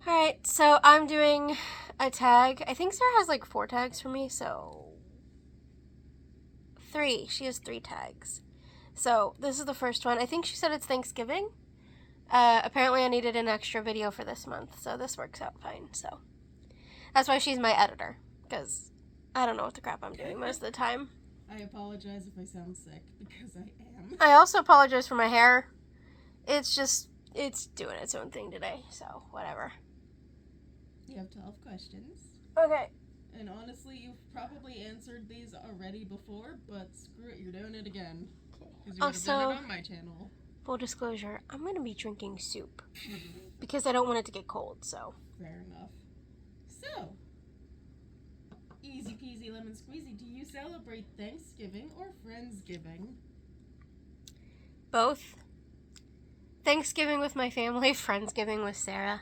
Alright, so I'm doing a tag. I think Sarah has like 4 tags for me, so 3. She has 3 tags. So this is the first one. I think she said it's Thanksgiving. Apparently I needed an extra video for this month, so this works out fine. So that's why she's my editor, because I don't know what the crap I'm doing most of the time. I apologize if I sound sick, because I am. I also apologize for my hair. It's doing its own thing today, so whatever. You have 12 questions. Okay. And honestly, you've probably answered these already before, but screw it, you're doing it again. Because you would have done it on my channel. Full disclosure, I'm going to be drinking soup. Because I don't want it to get cold, so. Fair enough. So, easy peasy lemon squeezy, do you celebrate Thanksgiving or Friendsgiving? Both. Thanksgiving with my family, Friendsgiving with Sarah.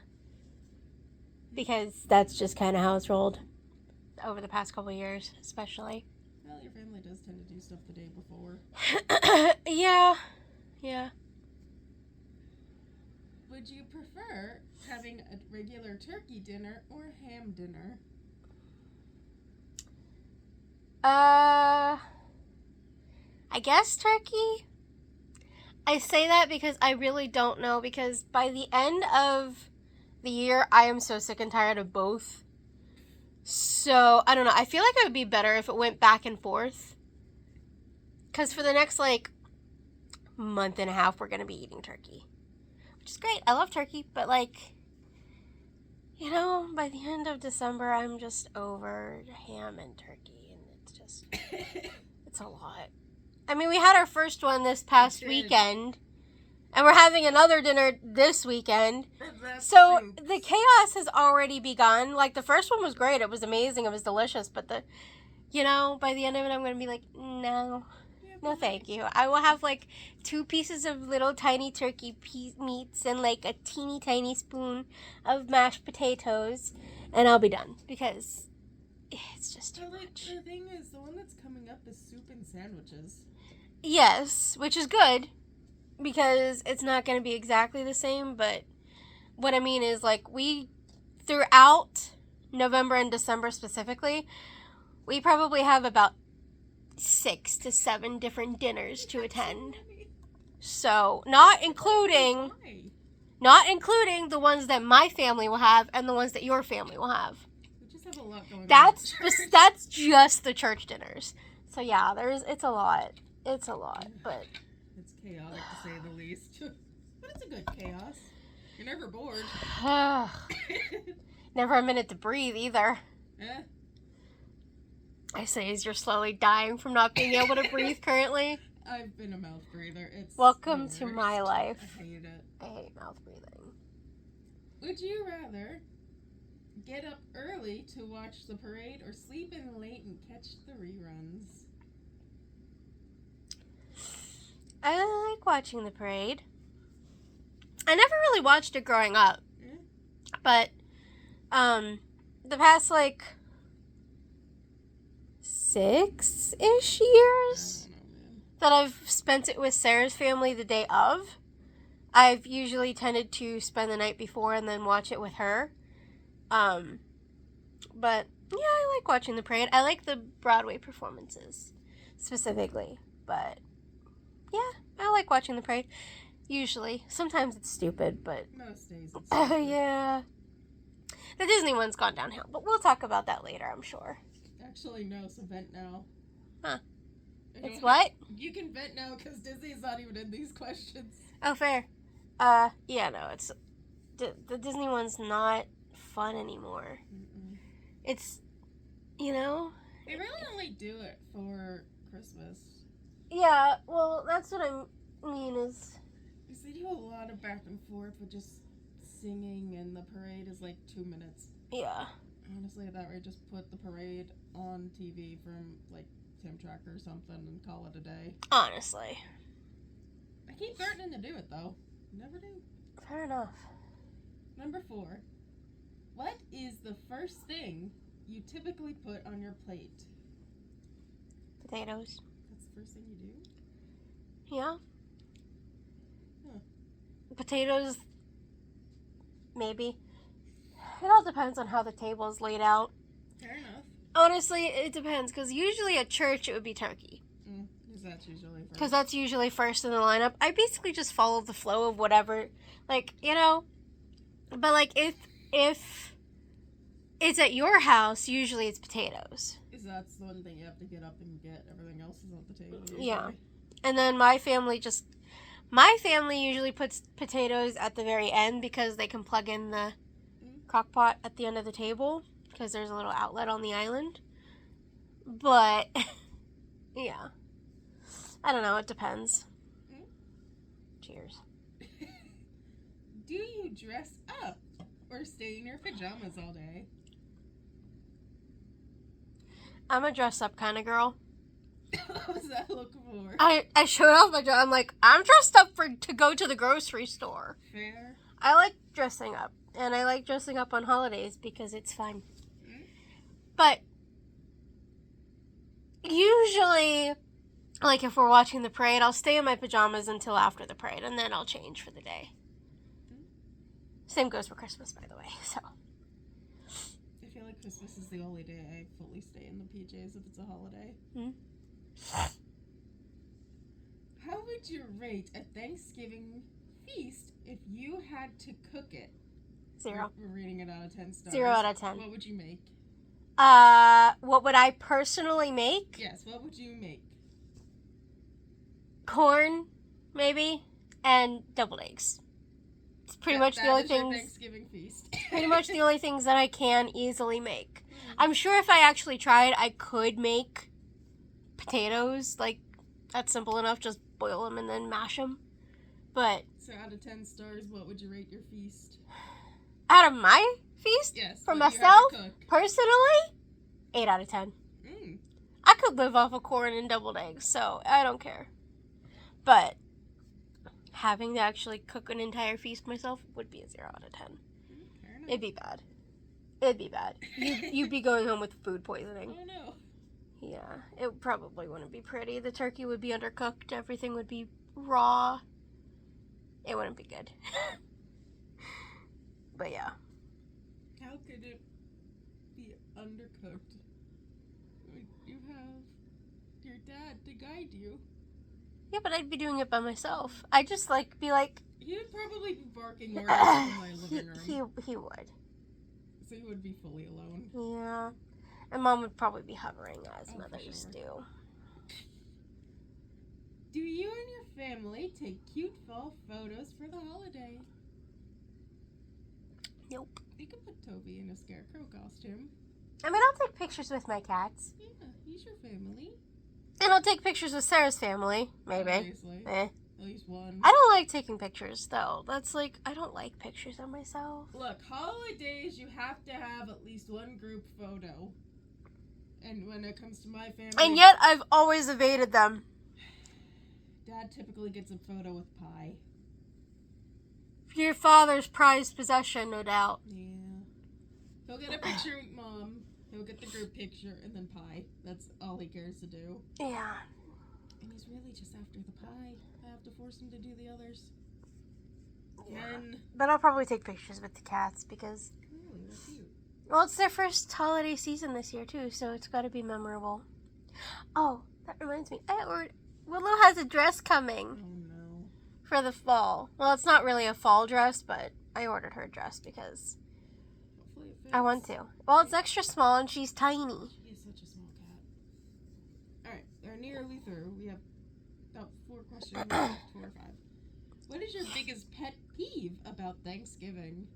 Because that's just kind of how it's rolled. Over the past couple years, especially. Well, your family does tend to do stuff the day before. Yeah. Would you prefer having a regular turkey dinner or ham dinner? I guess turkey? I say that because I really don't know, because by the end of the year, I am so sick and tired of both. So, I don't know. I feel like it would be better if it went back and forth. Because for the next, month and a half, we're going to be eating turkey. Which is great. I love turkey, but, by the end of December, I'm just over ham and turkey. And it's just, it's a lot. I mean, we had our first one this past weekend. And we're having another dinner this weekend. So the chaos has already begun. The first one was great. It was amazing. It was delicious. But by the end of it, I'm going to be like, no, thank you. I will have 2 pieces of little tiny turkey meats and a teeny tiny spoon of mashed potatoes. And I'll be done because it's just too much. The thing is, the one that's coming up is soup and sandwiches. Yes, which is good. Because it's not going to be exactly the same, but what I mean is, we, throughout November and December specifically, we probably have about 6 to 7 different dinners to attend. So, not including the ones that my family will have and the ones that your family will have. We just have a lot going on. That's just the church dinners. So, yeah, it's a lot. It's a lot, but... It's chaotic, to say the least. But it's a good chaos. You're never bored. Never a minute to breathe, either. Eh? I say as you're slowly dying from not being able to breathe currently. I've been a mouth breather. Welcome to my life. I hate it. I hate mouth breathing. Would you rather get up early to watch the parade or sleep in late and catch the reruns? I like watching the parade. I never really watched it growing up. But, the past, 6-ish years that I've spent it with Sarah's family the day of, I've usually tended to spend the night before and then watch it with her. But, yeah, I like watching the parade. I like the Broadway performances, specifically. But... yeah, I like watching the parade. Usually. Sometimes it's stupid, but... most days it's stupid. Yeah. The Disney one's gone downhill, but we'll talk about that later, I'm sure. Actually, no, so vent now. Huh. It's what? You can vent now, because Disney's not even in these questions. Oh, fair. Yeah, no, it's... The Disney one's not fun anymore. Mm-mm. It's, They really only do it for Christmas. Yeah, well, that's what I mean is... because they do a lot of back and forth with just singing, and the parade is 2 minutes. Yeah. Honestly, at that rate, just put the parade on TV from, Tim Tracker or something and call it a day. Honestly. I keep threatening to do it, though. Never do. Fair enough. Number 4. What is the first thing you typically put on your plate? Potatoes. That's the first thing you do? Yeah. Huh. Potatoes, maybe. It all depends on how the table is laid out. Fair enough. Honestly, it depends, because usually at church it would be turkey. Because that's usually first. Because that's usually first in the lineup. I basically just follow the flow of whatever, like, you know. But, like, if it's at your house, usually it's potatoes. Because that's the one thing you have to get up and get. Everything else is on the table usually. Yeah. And then my family usually puts potatoes at the very end because they can plug in the crock pot at the end of the table because there's a little outlet on the island. But, yeah. I don't know. It depends. Cheers. Do you dress up or stay in your pajamas all day? I'm a dress-up kind of girl. What was that look for? I showed off my dress. I'm like, I'm dressed up to go to the grocery store. Fair. I like dressing up. And I like dressing up on holidays because it's fun. But usually, like if we're watching the parade, I'll stay in my pajamas until after the parade, and then I'll change for the day. Same goes for Christmas, by the way. So I feel like Christmas is the only day I fully stay in the PJs if it's a holiday. How would you rate a Thanksgiving feast if you had to cook it? 0. We're rating it out of 10 stars. 0 out of 10. What would you make? What would I personally make? Yes, what would you make? Corn, maybe, and deviled eggs. It's pretty much the only things. Thanksgiving feast. Pretty much the only things that I can easily make. I'm sure if I actually tried, I could make potatoes. Like, that's simple enough. Just boil them and then mash them. But so out of 10 stars, what would you rate your feast? Out of my feast? Yes. For myself, personally, 8 out of 10. I could live off of corn and deviled eggs, so I don't care. But having to actually cook an entire feast myself would be a 0 out of 10. Fair enough. It'd be bad. It'd be bad. You'd be going home with food poisoning. Oh no. Yeah, it probably wouldn't be pretty. The turkey would be undercooked. Everything would be raw. It wouldn't be good. But yeah. How could it be undercooked? You have your dad to guide you. Yeah, but I'd be doing it by myself. I'd just be like. He'd probably be barking orders in my living room. He would. So he would be fully alone. Yeah. And Mom would probably be hovering as mothers do. Do you and your family take cute fall photos for the holiday? Nope. You could put Toby in a scarecrow costume. I mean, I'll take pictures with my cats. Yeah, he's your family. And I'll take pictures with Sarah's family, maybe. Obviously. At least one. I don't like taking pictures, though. That's I don't like pictures of myself. Look, holidays, you have to have at least one group photo. And when it comes to my family... And yet, I've always evaded them. Dad typically gets a photo with pie. Your father's prized possession, no doubt. Yeah. He'll get a picture with Mom. He'll get the group picture and then pie. That's all he cares to do. Yeah. And he's really just after the pie. I have to force him to do the others. Yeah. And... But I'll probably take pictures with the cats because... Really? They're cute. Well, it's their first holiday season this year, too, so it's got to be memorable. Oh, that reminds me. Willow has a dress coming. Oh, no. For the fall. Well, it's not really a fall dress, but I ordered her a dress because Hopefully it fits. I want to. Well, it's extra small and she's tiny. She is such a small cat. Alright, they're nearly through. We have about 4 questions left, 4 or 5. What is your biggest pet peeve about Thanksgiving?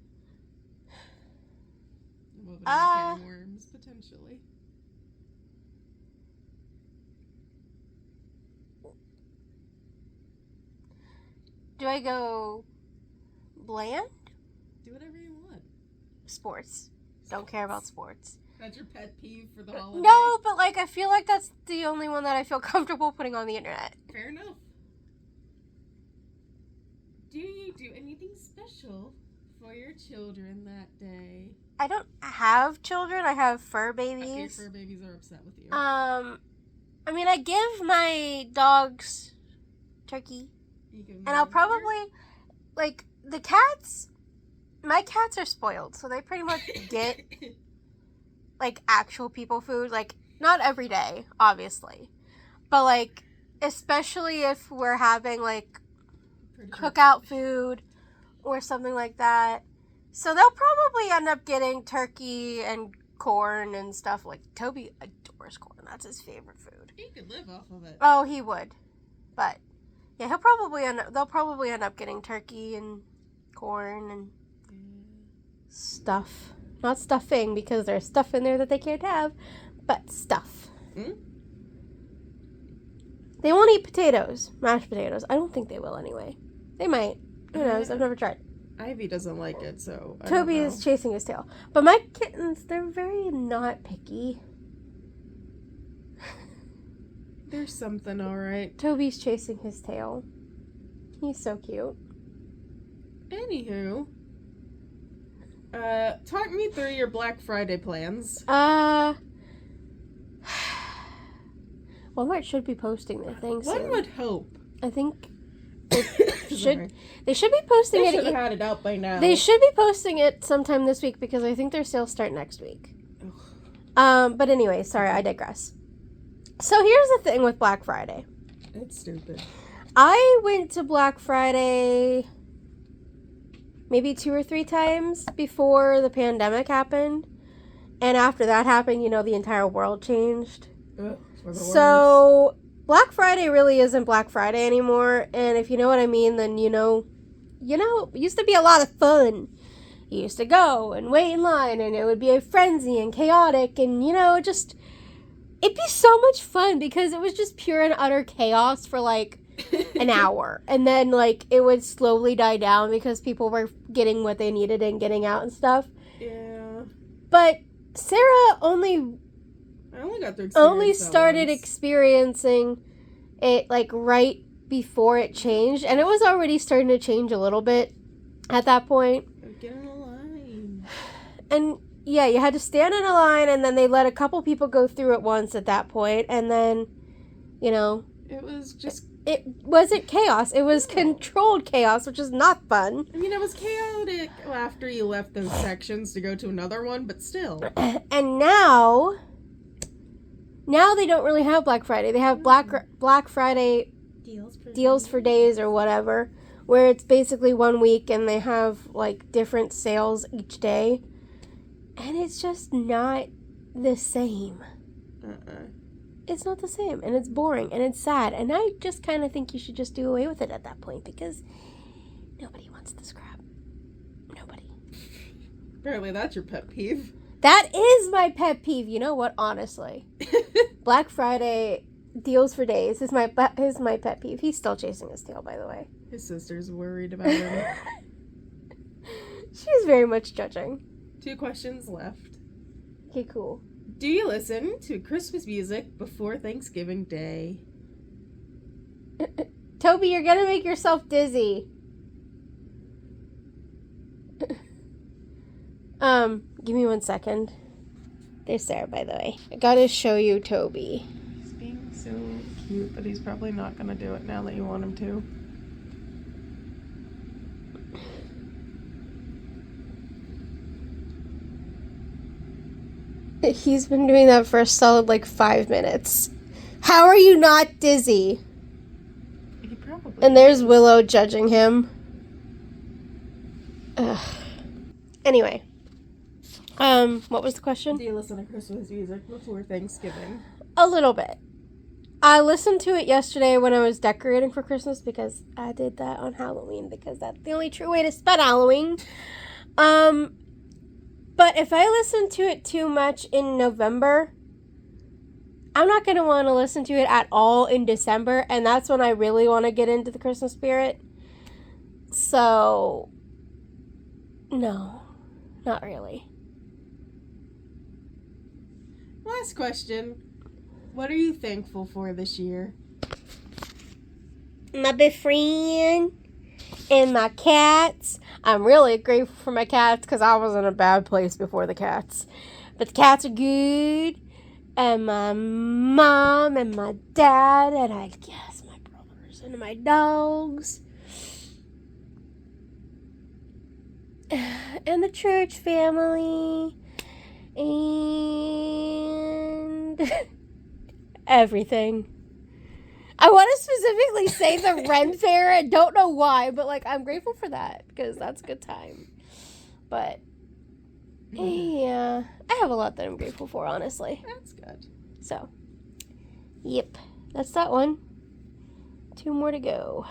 I'm opening a can of worms, potentially. Do I go bland? Do whatever you want. Sports. Don't care about sports. That's your pet peeve for the holiday? No, but I feel like that's the only one that I feel comfortable putting on the internet. Fair enough. Do you do anything special for your children that day? I don't have children. I have fur babies. Okay, fur babies are upset with you. I mean, I give my dogs turkey. And I'll probably, the cats, my cats are spoiled, so they pretty much get, like, actual people food. Like, not every day, obviously. But, like, especially if we're having, like, cookout food or something like that. So they'll probably end up getting turkey and corn and stuff. Like, Toby adores corn. That's his favorite food. He could live off of it. Oh, he would. But, yeah, they'll probably end up getting turkey and corn and stuff. Not stuffing, because there's stuff in there that they can't have, but stuff. Mm? They won't eat potatoes, mashed potatoes. I don't think they will anyway. They might. Who knows? I've never tried. Ivy doesn't like it, so I Toby is chasing his tail. But my kittens, they're very not picky. There's something alright. Toby's chasing his tail. He's so cute. Anywho. Talk me through your Black Friday plans. Walmart should be posting their thing soon. One would hope. I think they should be posting They it. should have had it out by now. They should be posting it sometime this week because I think their sales start next week. But anyway, sorry, I digress. So here's the thing with Black Friday. It's stupid. I went to Black Friday maybe 2 or 3 times before the pandemic happened. And after that happened, the entire world changed. So Black Friday really isn't Black Friday anymore. And if you know what I mean, then it used to be a lot of fun. You used to go and wait in line, and it would be a frenzy and chaotic, and it'd be so much fun because it was just pure and utter chaos for like an hour, and then like it would slowly die down because people were getting what they needed and getting out and stuff. Yeah. But Sarah I only got to experience only that started once. experiencing it like right before it changed, and it was already starting to change a little bit at that point. Get in a line. And yeah, you had to stand in a line, and then they let a couple people go through at once at that point, and then It was just... it wasn't chaos. It was controlled chaos, which is not fun. I mean, it was chaotic after you left those sections to go to another one, but still. And now they don't really have Black Friday. They have Black Friday deals for days or whatever, where it's basically 1 week and they have like different sales each day. And it's just not the same. It's not the same, and it's boring, and it's sad, and I just kind of think you should just do away with it at that point, because nobody wants this crap. Nobody. Apparently that's your pet peeve. That is my pet peeve. You know what? Honestly. Black Friday deals for days is my pet peeve. He's still chasing his tail, by the way. His sister's worried about him. She's very much judging. 2 questions left. Okay, cool. Do you listen to Christmas music before Thanksgiving Day? Toby, you're gonna make yourself dizzy. Give me 1 second. There's Sarah, by the way. I gotta show you Toby. He's being so cute, but he's probably not gonna do it now that you want him to. He's been doing that for a solid 5 minutes. How are you not dizzy? He probably And there's is. Willow judging him. Ugh. Anyway. What was the question? Do you listen to Christmas music before Thanksgiving? A little bit. I listened to it yesterday when I was decorating for Christmas because I did that on Halloween because that's the only true way to spend Halloween. But if I listen to it too much in November, I'm not going to want to listen to it at all in December, and that's when I really want to get into the Christmas spirit. So, no, not really. Last question. What are you thankful for this year? My best friend and my cats. I'm really grateful for my cats because I was in a bad place before the cats. But the cats are good. And my mom and my dad and I guess my brothers and my dogs. And the church family. And everything. I want to specifically say the Ren Fair and don't know why, but like I'm grateful for that because that's a good time. But yeah, I have a lot that I'm grateful for, honestly. That's good. So, yep, that's that one. 2 more to go.